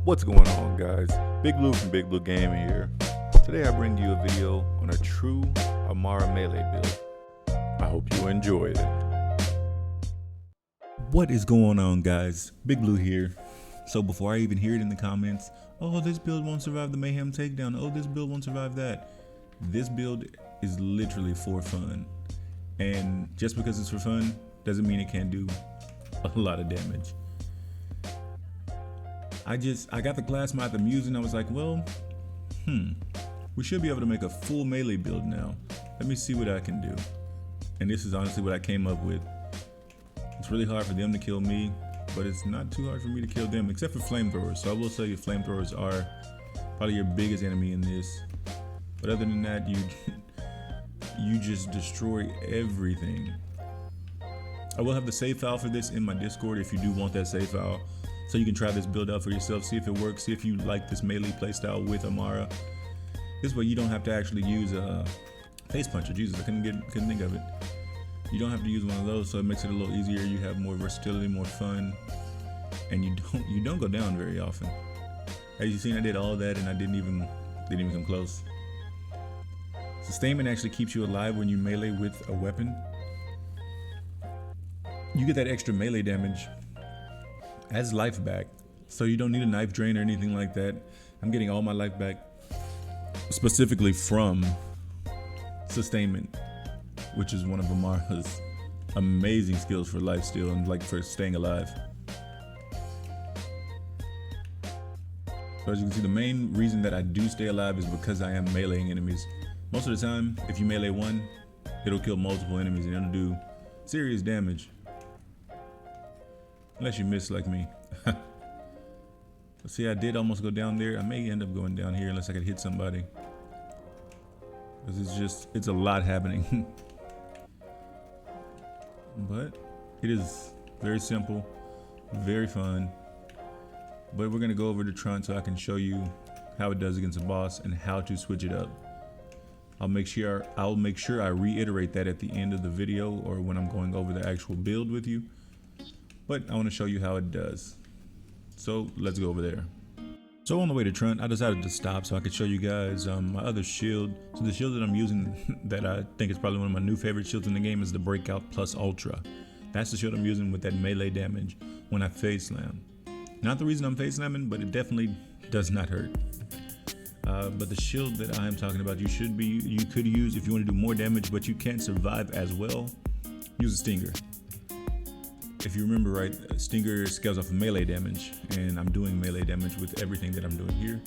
What's going on, guys? Big Blue from Big Blue Gaming here. Today I bring you a video on a true Amara melee build. I hope you enjoy it. What is going on, guys? Big Blue here. So before I even hear it in the comments, oh, this build won't survive the Mayhem takedown, oh, this build won't survive that. This build is literally for fun. And just because it's for fun doesn't mean it can't do a lot of damage. I got the class mod, the Muse, and I was like, well, we should be able to make a full melee build now. Let me see what I can do. And this is honestly what I came up with. It's really hard for them to kill me, but it's not too hard for me to kill them, except for flamethrowers. So I will say flamethrowers are probably your biggest enemy in this. But other than that, you just destroy everything. I will have the save file for this in my Discord if you do want that save file. So you can try this build out for yourself, see if it works, see if you like this melee playstyle with Amara. This way you don't have to actually use a face puncher. Jesus, I couldn't think of it. You don't have to use one of those, so it makes it a little easier. You have more versatility, more fun, and you don't go down very often. As you've seen, I did all that and I didn't even come close. Sustainment actually keeps you alive when you melee with a weapon. You get that extra melee damage as life back, so you don't need a knife drain or anything like that. I'm getting all my life back specifically from sustainment, which is one of Amara's amazing skills for life steal and like for staying alive. So as you can see, the main reason that I do stay alive is because I am meleeing enemies. Most of the time, if you melee one, it'll kill multiple enemies and it'll do serious damage. Unless you miss like me. See, I did almost go down there. I may end up going down here unless I could hit somebody. Because it's a lot happening. But it is very simple, very fun. But we're gonna go over to Tron so I can show you how it does against a boss and how to switch it up. I'll make sure I reiterate that at the end of the video or when I'm going over the actual build with you. But I want to show you how it does. So let's go over there. So on the way to Trent, I decided to stop so I could show you guys my other shield. So the shield that I'm using that I think is probably one of my new favorite shields in the game is the Breakout Plus Ultra. That's the shield I'm using with that melee damage when I face slam. Not the reason I'm face slamming, but it definitely does not hurt. But the shield that I am talking about, you could use if you want to do more damage, but you can't survive as well. Use a Stinger. If you remember right, Stinger scales off of melee damage, and I'm doing melee damage with everything that I'm doing here.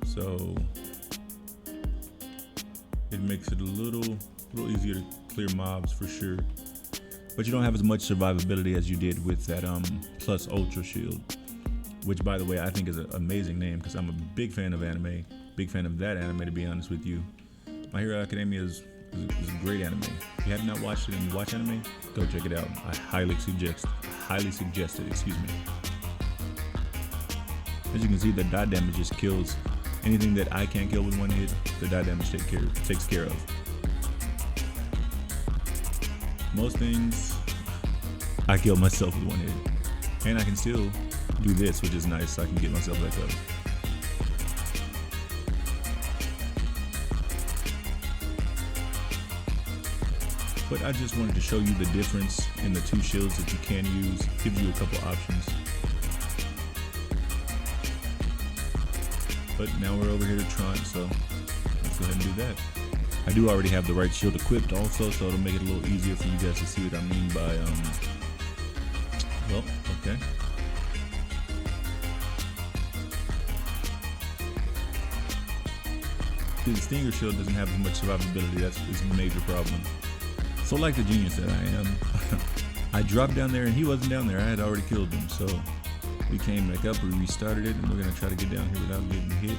So it makes it a little easier to clear mobs for sure. But you don't have as much survivability as you did with that Plus Ultra shield, which by the way I think is an amazing name because I'm a big fan of anime, big fan of that anime to be honest with you. My Hero Academia is a great anime. If you have not watched it and you watch anime, go check it out. I highly suggest it, excuse me. As you can see, the dot damage just kills anything that I can't kill with one hit. The dot damage takes care of. Most things I kill myself with one hit. And I can still do this, which is nice, so I can get myself back up. But I just wanted to show you the difference in the two shields that you can use, give you a couple options. But now we're over here to Tron, so let's go ahead and do that. I do already have the right shield equipped also, so it'll make it a little easier for you guys to see what I mean by, well, okay. The Stinger shield doesn't have as much survivability, that's a major problem. So like the genius that I am, I dropped down there and he wasn't down there. I had already killed him. So we came back up, we restarted it, and we're gonna try to get down here without getting hit.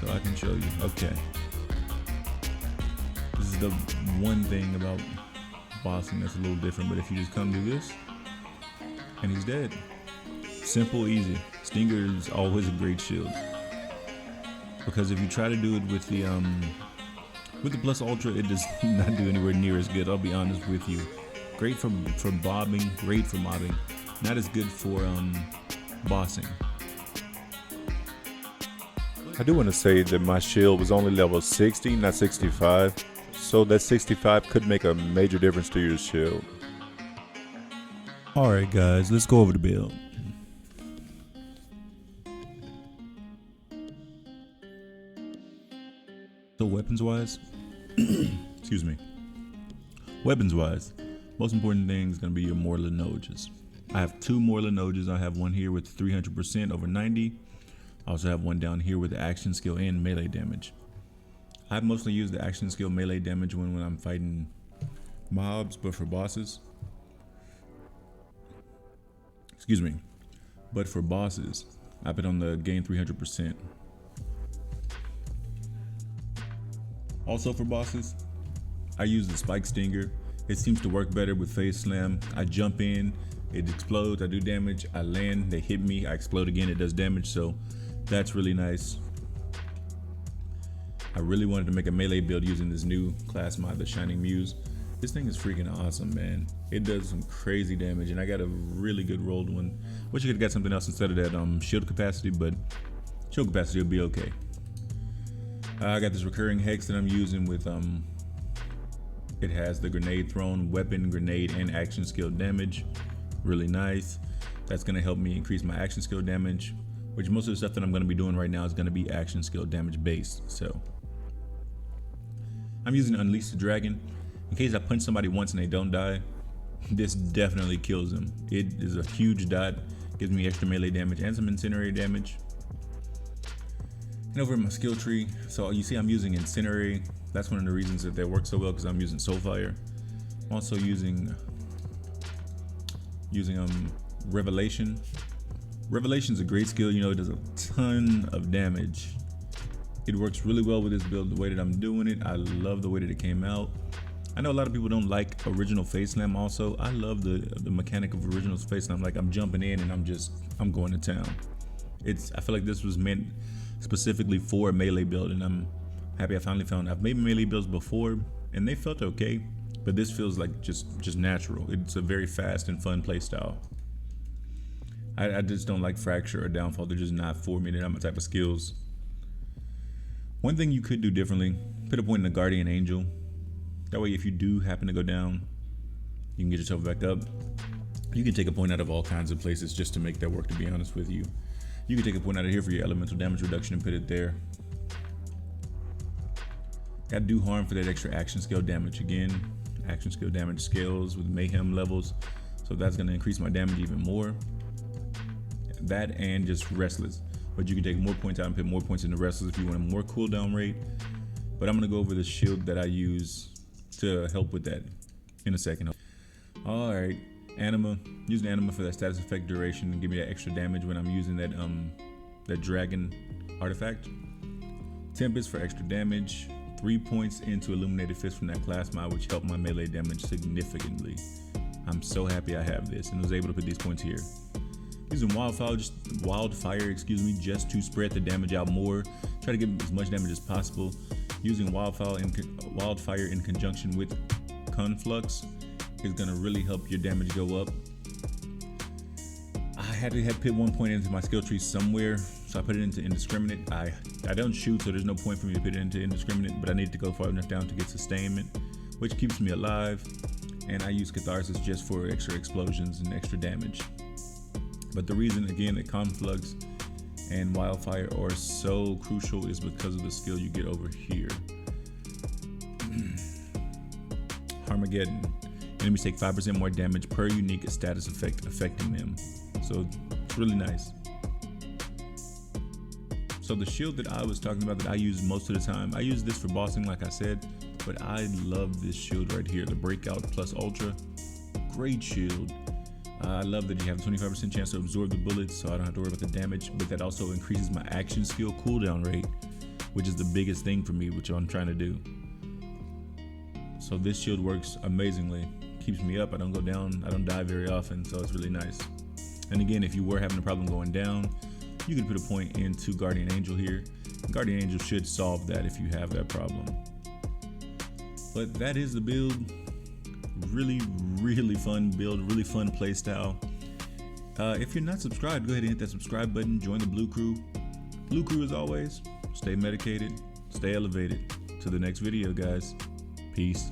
So I can show you. Okay. This is the one thing about bossing that's a little different, but if you just come do this, and he's dead. Simple, easy. Stinger is always a great shield. Because if you try to do it with the Plus Ultra, it does not do anywhere near as good, I'll be honest with you. Great for bobbing, great for mobbing. Not as good for bossing. I do want to say that my shield was only level 60, not 65. So that 65 could make a major difference to your shield. Alright guys, let's go over the build. So weapons wise, excuse me. Weapons wise, most important thing is going to be your Mortal Noges. I have 2 Mortal Noges. I have one here with 300% over 90. I also have one down here with the action skill and melee damage. I mostly use the action skill melee damage when I'm fighting mobs, but for bosses, excuse me, but for bosses, I put on the gain 300%. Also for bosses, I use the spike stinger. It seems to work better with phase slam. I jump in, it explodes, I do damage, I land, they hit me, I explode again, it does damage, so that's really nice. I really wanted to make a melee build using this new class mod, the Shining Muse. This thing is freaking awesome, man. It does some crazy damage, and I got a really good rolled one. Wish I could have got something else instead of that shield capacity, but shield capacity will be okay. I got this recurring hex that I'm using with it has the grenade thrown, weapon, grenade, and action skill damage. Really nice. That's gonna help me increase my action skill damage, which most of the stuff that I'm gonna be doing right now is gonna be action skill damage based. So I'm using Unleash the Dragon. In case I punch somebody once and they don't die, this definitely kills them. It is a huge dot, gives me extra melee damage and some incendiary damage. And over in my skill tree, so you see I'm using Incendiary. That's one of the reasons that they work so well, because I'm using Soulfire. I'm also using Revelation. Revelation's a great skill, you know, it does a ton of damage. It works really well with this build, the way that I'm doing it. I love the way that it came out. I know a lot of people don't like original Phase Slam also. I love the mechanic of original Phase Slam. Like I'm jumping in and I'm going to town. I feel like this was meant specifically for a melee build, and I'm happy I finally found. I've made melee builds before and they felt okay, but this feels like just natural. It's a very fast and fun play style. I just don't like Fracture or Downfall. They're just not for me. They're not my type of skills. One thing you could do differently, put a point in the Guardian Angel. That way if you do happen to go down, you can get yourself back up. You can take a point out of all kinds of places just to make that work, to be honest with you. You can take a point out of here for your elemental damage reduction and put it there. Gotta do harm for that extra action skill damage. Again, action skill damage scales with mayhem levels, so that's gonna increase my damage even more. That and just restless, but you can take more points out and put more points into restless if you want a more cooldown rate. But I'm gonna go over the shield that I use to help with that in a second. All right, Anima, using Anima for that status effect duration and give me that extra damage when I'm using that dragon artifact. Tempest for extra damage. 3 points into Illuminated Fist from that class mod, which helped my melee damage significantly. I'm so happy I have this and was able to put these points here. Using Wildfire, just to spread the damage out more. Try to get as much damage as possible. Using Wildfire in conjunction with Conflux is gonna really help your damage go up. I had to put 1 point into my skill tree somewhere, so I put it into Indiscriminate. I don't shoot, so there's no point for me to put it into Indiscriminate, but I need to go far enough down to get sustainment, which keeps me alive. And I use Catharsis just for extra explosions and extra damage. But the reason, again, that Conflux and Wildfire are so crucial is because of the skill you get over here. Armageddon. Enemies take 5% more damage per unique status effect affecting them. So it's really nice. So the shield that I was talking about that I use most of the time, I use this for bossing like I said, but I love this shield right here, the Breakout plus Ultra. Great shield. I love that you have a 25% chance to absorb the bullets, so I don't have to worry about the damage, but that also increases my action skill cooldown rate, which is the biggest thing for me, which I'm trying to do. So this shield works amazingly. Keeps me up, I don't go down, I don't die very often, so it's really nice. And again, if you were having a problem going down, you can put a point into Guardian Angel here. Guardian Angel should solve that if you have that problem. But that is the build. Really, really fun build, really fun play style. If you're not subscribed, go ahead and hit that subscribe button, join the Blue Crew. Blue Crew as always, stay medicated, stay elevated. To the next video, guys. Peace.